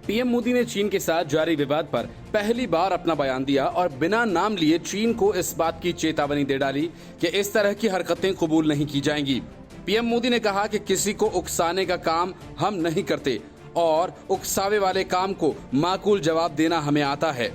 PM Modi ने चीन के साथ जारी विवाद पर पहली बार अपना बयान दिया और बिना नाम लिए चीन को इस बात की चेतावनी दे डाली कि इस तरह की हरकतें कबूल नहीं की जाएंगी। पीएम मोदी ने कहा कि किसी को उकसाने का काम हम नहीं करते और उकसावे वाले काम को माकूल जवाब देना हमें आता है।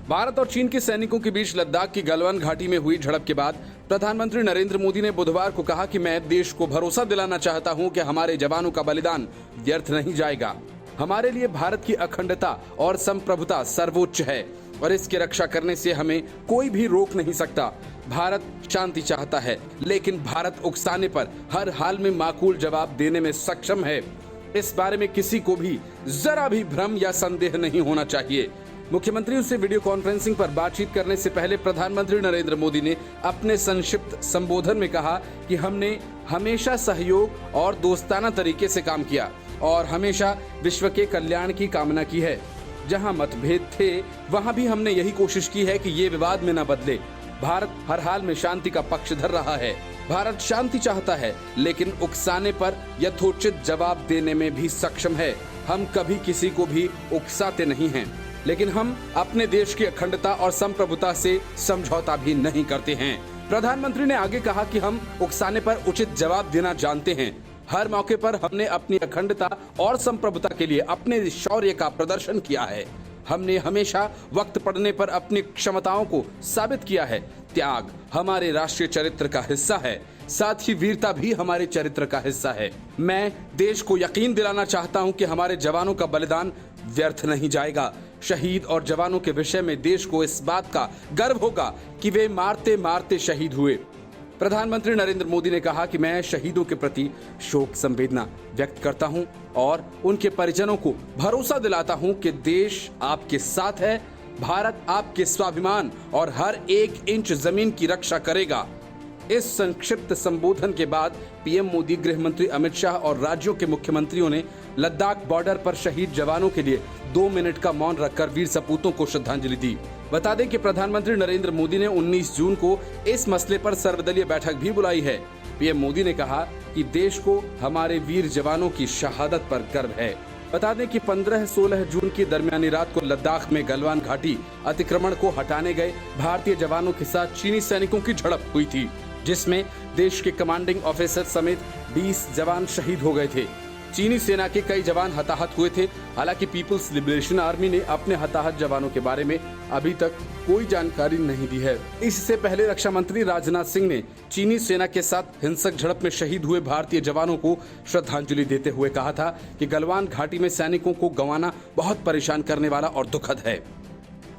भारत और चीन के सैनिकों के बीच लद्दाख की गलवान घाटी में हुई झड़प के बाद प्रधानमंत्री नरेंद्र मोदी ने बुधवार को कहा कि मैं देश को भरोसा दिलाना चाहता हूं कि हमारे जवानों का बलिदान व्यर्थ नहीं जाएगा। हमारे लिए भारत की अखंडता और संप्रभुता सर्वोच्च है और इसकी रक्षा करने से हमें कोई भी रोक नहीं सकता। भारत शांति चाहता है, लेकिन भारत उकसाने पर हर हाल में माकूल जवाब देने में सक्षम है। इस बारे में किसी को भी जरा भी भ्रम या संदेह नहीं होना चाहिए। मुख्यमंत्रियों से वीडियो कॉन्फ्रेंसिंग पर बातचीत करने से पहले प्रधानमंत्री नरेंद्र मोदी ने अपने संक्षिप्त संबोधन में कहा कि हमने हमेशा सहयोग और दोस्ताना तरीके से काम किया और हमेशा विश्व के कल्याण की कामना की है। जहां मतभेद थे वहां भी हमने यही कोशिश की है कि ये विवाद में न बदले। भारत हर हाल में शांति का पक्ष धर रहा है। भारत शांति चाहता है, लेकिन उकसाने पर यथोचित जवाब देने में भी सक्षम है। हम कभी किसी को भी उकसाते नहीं हैं, लेकिन हम अपने देश की अखंडता और संप्रभुता से समझौता भी नहीं करते हैं। प्रधानमंत्री ने आगे कहा कि हम उकसाने पर उचित जवाब देना जानते हैं। हर मौके पर हमने अपनी अखंडता और संप्रभुता के लिए अपने शौर्य का प्रदर्शन किया है। हमने हमेशा वक्त पड़ने पर अपनी क्षमताओं को साबित किया है। त्याग हमारे राष्ट्रीय चरित्र का हिस्सा है, साथ ही वीरता भी हमारे चरित्र का हिस्सा है। मैं देश को यकीन दिलाना चाहता हूं कि हमारे जवानों का बलिदान व्यर्थ नहीं जाएगा। शहीद और जवानों के विषय में देश को इस बात का गर्व होगा कि वे मारते मारते शहीद हुए। प्रधानमंत्री नरेंद्र मोदी ने कहा कि मैं शहीदों के प्रति शोक संवेदना व्यक्त करता हूं और उनके परिजनों को भरोसा दिलाता हूं कि देश आपके साथ है। भारत आपके स्वाभिमान और हर एक इंच जमीन की रक्षा करेगा। इस संक्षिप्त संबोधन के बाद पीएम मोदी, गृह मंत्री अमित शाह और राज्यों के मुख्यमंत्रियों ने लद्दाख बॉर्डर पर शहीद जवानों के लिए 2 मिनट का मौन रखकर वीर सपूतों को श्रद्धांजलि दी। बता दें कि प्रधानमंत्री नरेंद्र मोदी ने 19 जून को इस मसले पर सर्वदलीय बैठक भी बुलाई है। पीएम मोदी ने कहा कि देश को हमारे वीर जवानों की शहादत पर गर्व है। बता दें कि 15-16 जून की दरमियानी रात को लद्दाख में गलवान घाटी अतिक्रमण को हटाने गए भारतीय जवानों के साथ चीनी सैनिकों की झड़प हुई थी, जिसमें देश के कमांडिंग ऑफिसर समेत 20 जवान शहीद हो गए थे। चीनी सेना के कई जवान हताहत हुए थे। हालांकि पीपुल्स लिबरेशन आर्मी ने अपने हताहत जवानों के बारे में अभी तक कोई जानकारी नहीं दी है। इससे पहले रक्षा मंत्री राजनाथ सिंह ने चीनी सेना के साथ हिंसक झड़प में शहीद हुए भारतीय जवानों को श्रद्धांजलि देते हुए कहा था कि गलवान घाटी में सैनिकों को गंवाना बहुत परेशान करने वाला और दुखद है।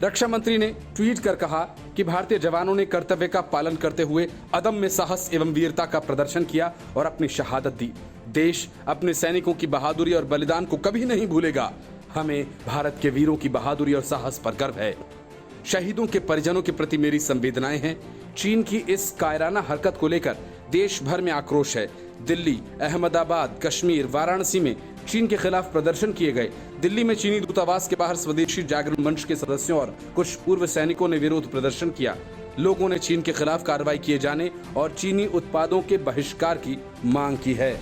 रक्षा मंत्री ने ट्वीट कर कहा कि भारतीय जवानों ने कर्तव्य का पालन करते हुए अदम्य साहस एवं वीरता का प्रदर्शन किया और अपनी शहादत दी। देश अपने सैनिकों की बहादुरी और बलिदान को कभी नहीं भूलेगा। हमें भारत के वीरों की बहादुरी और साहस पर गर्व है। शहीदों के परिजनों के प्रति मेरी संवेदनाएं हैं। चीन की इस कायराना हरकत को लेकर देश भर में आक्रोश है। दिल्ली, अहमदाबाद, कश्मीर, वाराणसी में चीन के खिलाफ प्रदर्शन किए गए। दिल्ली में चीनी दूतावास के बाहर स्वदेशी जागरण मंच के सदस्यों और कुछ पूर्व सैनिकों ने विरोध प्रदर्शन किया। लोगों ने चीन के खिलाफ कार्रवाई किए जाने और चीनी उत्पादों के बहिष्कार की मांग की है।